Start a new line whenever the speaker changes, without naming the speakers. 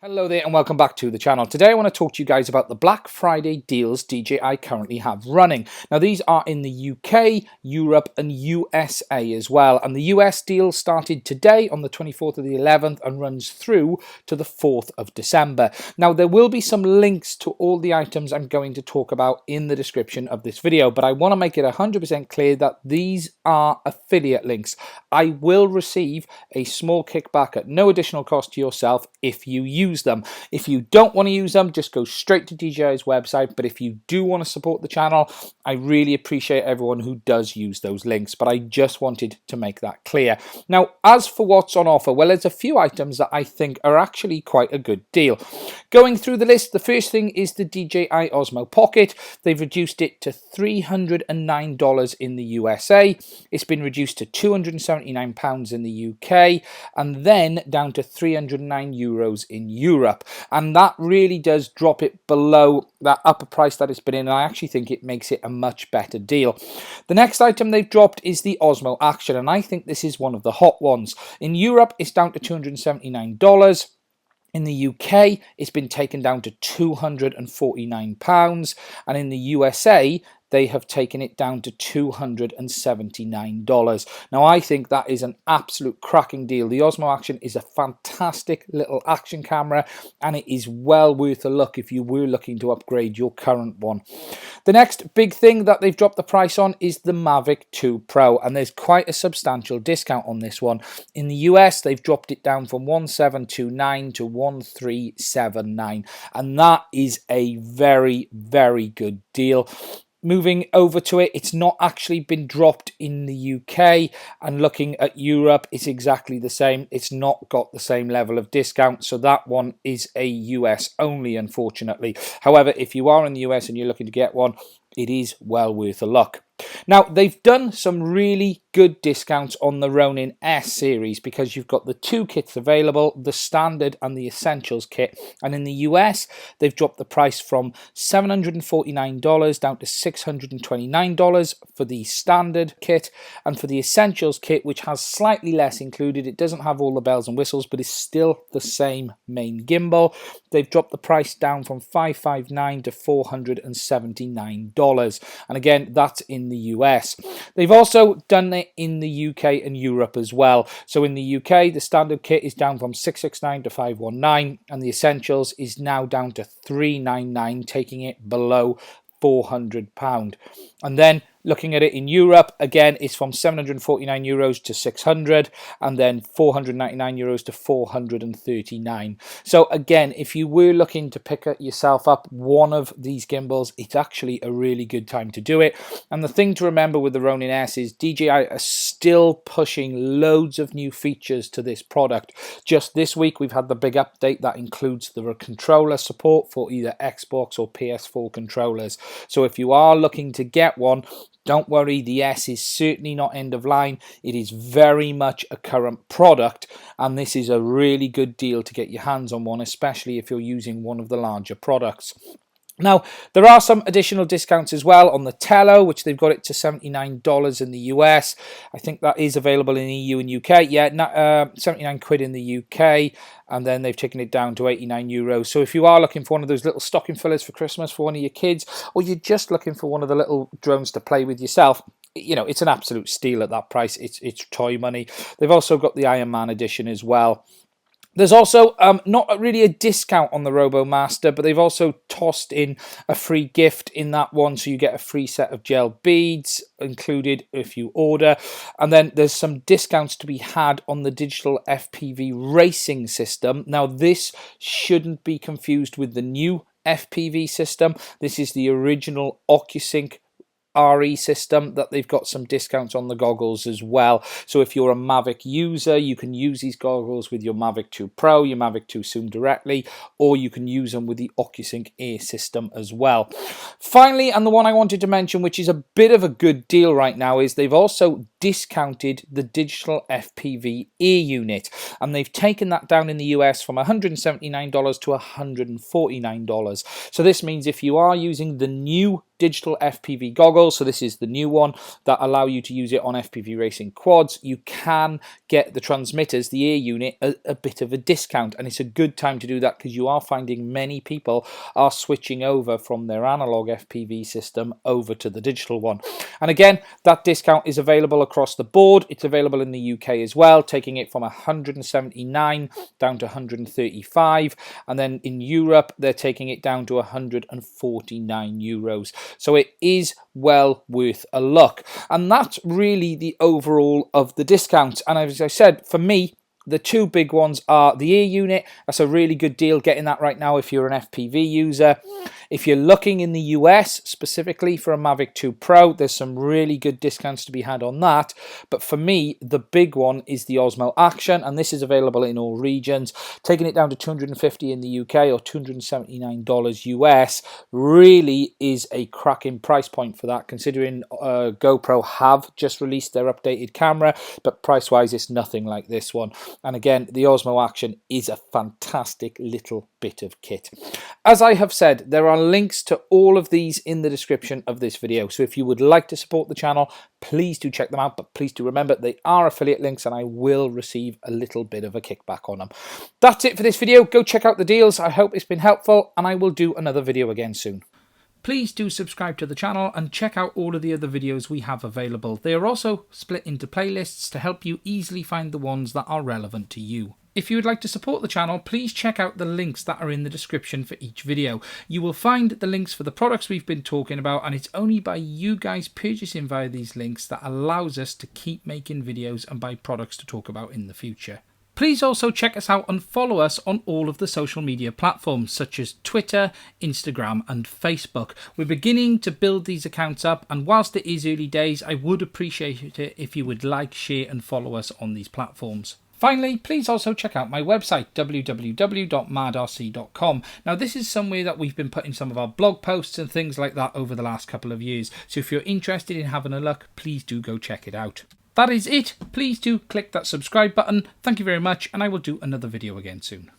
Hello there and welcome back to the channel. Today I want to talk to you guys about the Black Friday deals DJI currently have running. Now these are in the UK, Europe and USA as well. And the US deal started today on the 24th of the 11th and runs through to the 4th of December. Now there will be some links to all the items I'm going to talk about in the description of this video, but I want to make it 100% clear that these are affiliate links. I will receive a small kickback at no additional cost to yourself if you use them. If you don't want to use them, just go straight to DJI's website. But if you do want to support the channel, I really appreciate everyone who does use those links. But I just wanted to make that clear. Now, as for what's on offer, well, there's a few items that I think are actually quite a good deal. Going through the list, the first thing is the DJI Osmo Pocket. They've reduced it to $309 in the USA. It's been reduced to £279 in the UK, and then down to €309 in Europe, and that really does drop it below that upper price that it's been in, and I actually think it makes it a much better deal. The next item they've dropped is the Osmo Action, and I think this is one of the hot ones. In Europe, it's down to $279. In the UK, it's been taken down to £249, and in the USA, they have taken it down to $279. Now, I think that is an absolute cracking deal. The Osmo Action is a fantastic little action camera, and it is well worth a look if you were looking to upgrade your current one. The next big thing that they've dropped the price on is the Mavic 2 Pro, and there's quite a substantial discount on this one. In the US, they've dropped it down from $1,729 to $1,379, and that is a very, very good deal. Moving over to it, it's not actually been dropped in the UK, and looking at Europe, it's exactly the same. It's not got the same level of discount, so that one is a US only, unfortunately. However, if you are in the US and you're looking to get one, it is well worth a look. Now, they've done some really good discounts on the Ronin-S series because you've got the two kits available, the standard and the essentials kit. And in the US, they've dropped the price from $749 down to $629 for the standard kit. And for the essentials kit, which has slightly less included, it doesn't have all the bells and whistles, but is still the same main gimbal. They've dropped the price down from $559 to $479. And again, that's in the US. They've also done it in the UK and Europe as well. So in the UK, the standard kit is down from $669 to $519, and the essentials is now down to $399, taking it below £400. And then looking at it in Europe, again, it's from €749 to €600, and then €499 to €439. So again, if you were looking to pick yourself up one of these gimbals, it's actually a really good time to do it. And the thing to remember with the Ronin S is DJI are still pushing loads of new features to this product. Just this week, we've had the big update that includes the controller support for either Xbox or PS4 controllers. So if you are looking to get one, don't worry, the S is certainly not end of line. It is very much a current product, and this is a really good deal to get your hands on one, especially if you're using one of the larger products. Now, there are some additional discounts as well on the Tello, which they've got it to $79 in the US. I think that is available in EU and UK. Yeah, 79 quid in the UK, and then they've taken it down to €89. So if you are looking for one of those little stocking fillers for Christmas for one of your kids, or you're just looking for one of the little drones to play with yourself, you know, it's an absolute steal at that price. It's toy money. They've also got the Iron Man edition as well. There's also not really a discount on the RoboMaster, but they've also tossed in a free gift in that one, so you get a free set of gel beads included if you order. And then there's some discounts to be had on the digital FPV racing system. Now, this shouldn't be confused with the new FPV system. This is the original OcuSync RE system that they've got some discounts on the goggles as well. So if you're a Mavic user, you can use these goggles with your Mavic 2 Pro, your Mavic 2 Zoom directly, or you can use them with the OcuSync Air system as well. Finally, and the one I wanted to mention, which is a bit of a good deal right now, is they've also discounted the digital FPV ear unit, and they've taken that down in the US from $179 to $149. So this means if you are using the new digital FPV goggles. So this is the new one that allow you to use it on FPV racing quads. You can get the transmitters, the air unit, a bit of a discount, and it's a good time to do that because you are finding many people are switching over from their analog FPV system over to the digital one. And again, that discount is available across the board. It's available in the UK as well, taking it from 179 down to 135, and then in Europe they're taking it down to 149 euros. So it is well worth a look, and that's really the overall of the discounts. And as I said, for me, the two big ones are the air unit. That's a really good deal getting that right now if you're an FPV user. If you're looking in the US specifically for a Mavic 2 Pro, there's some really good discounts to be had on that. But for me, the big one is the Osmo Action, and this is available in all regions. Taking it down to $250 in the UK or $279 US really is a cracking price point for that, considering GoPro have just released their updated camera, but price-wise, it's nothing like this one. And again, the Osmo Action is a fantastic little bit of kit. As I have said, there are links to all of these in the description of this video. So if you would like to support the channel, please do check them out. But please do remember, they are affiliate links and I will receive a little bit of a kickback on them. That's it for this video. Go check out the deals. I hope it's been helpful, and I will do another video again soon. Please do subscribe to the channel and check out all of the other videos we have available. They are also split into playlists to help you easily find the ones that are relevant to you. If you would like to support the channel, please check out the links that are in the description for each video. You will find the links for the products we've been talking about, and it's only by you guys purchasing via these links that allows us to keep making videos and buy products to talk about in the future. Please also check us out and follow us on all of the social media platforms such as Twitter, Instagram and Facebook. We're beginning to build these accounts up, and whilst it is early days, I would appreciate it if you would like, share and follow us on these platforms. Finally, please also check out my website, www.madrc.com. Now, this is somewhere that we've been putting some of our blog posts and things like that over the last couple of years. So if you're interested in having a look, please do go check it out. That is it. Please do click that subscribe button. Thank you very much, and I will do another video again soon.